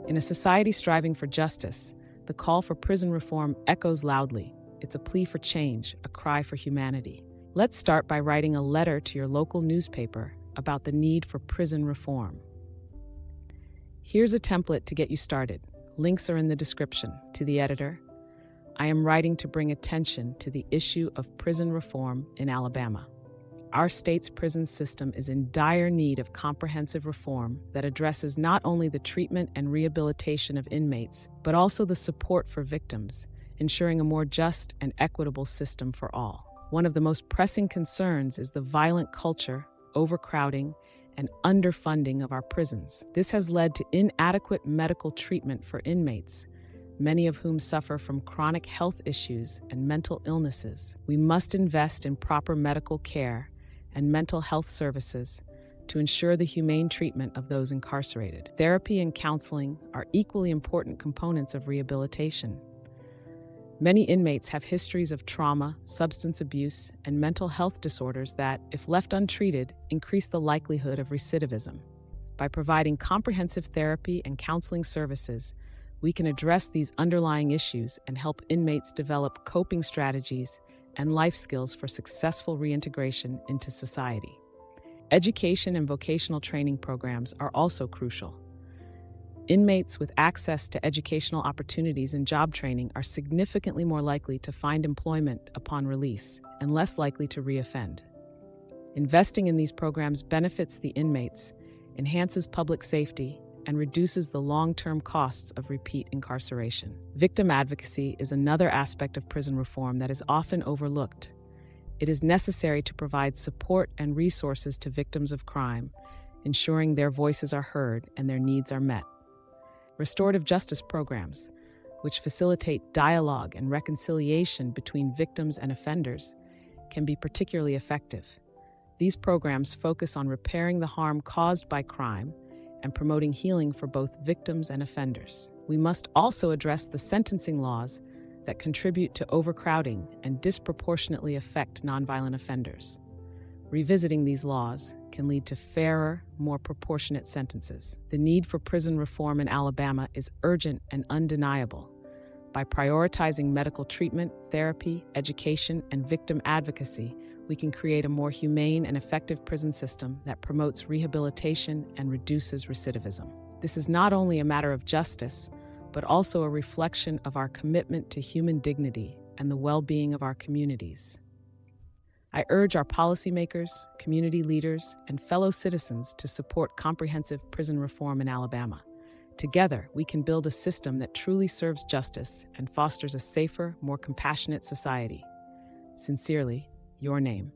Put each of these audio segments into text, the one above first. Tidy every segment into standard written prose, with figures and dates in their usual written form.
In a society striving for justice, the call for prison reform echoes loudly. It's a plea for change, a cry for humanity. Let's start by writing a letter to your local newspaper about the need for prison reform. Here's a template to get you started. Links are in the description. To the editor, I am writing to bring attention to the issue of prison reform in Alabama. Our state's prison system is in dire need of comprehensive reform that addresses not only the treatment and rehabilitation of inmates, but also the support for victims, ensuring a more just and equitable system for all. One of the most pressing concerns is the violent culture, overcrowding, and underfunding of our prisons. This has led to inadequate medical treatment for inmates, many of whom suffer from chronic health issues and mental illnesses. We must invest in proper medical care and mental health services to ensure the humane treatment of those incarcerated. Therapy and counseling are equally important components of rehabilitation. Many inmates have histories of trauma, substance abuse, and mental health disorders that, if left untreated, increase the likelihood of recidivism. By providing comprehensive therapy and counseling services, we can address these underlying issues and help inmates develop coping strategies and life skills for successful reintegration into society. Education and vocational training programs are also crucial. Inmates with access to educational opportunities and job training are significantly more likely to find employment upon release and less likely to reoffend. Investing in these programs benefits the inmates, enhances public safety, and reduces the long-term costs of repeat incarceration. Victim advocacy is another aspect of prison reform that is often overlooked. It is necessary to provide support and resources to victims of crime, ensuring their voices are heard and their needs are met. Restorative justice programs, which facilitate dialogue and reconciliation between victims and offenders, can be particularly effective. These programs focus on repairing the harm caused by crime and promoting healing for both victims and offenders. We must also address the sentencing laws that contribute to overcrowding and disproportionately affect nonviolent offenders. Revisiting these laws can lead to fairer, more proportionate sentences. The need for prison reform in Alabama is urgent and undeniable. By prioritizing medical treatment, therapy, education, and victim advocacy, we can create a more humane and effective prison system that promotes rehabilitation and reduces recidivism. This is not only a matter of justice, but also a reflection of our commitment to human dignity and the well-being of our communities. I urge our policymakers, community leaders, and fellow citizens to support comprehensive prison reform in Alabama. Together, we can build a system that truly serves justice and fosters a safer, more compassionate society. Sincerely, your name.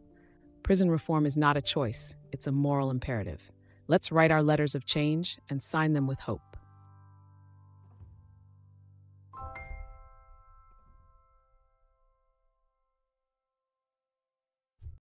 Prison reform is not a choice, it's a moral imperative. Let's write our letters of change and sign them with hope.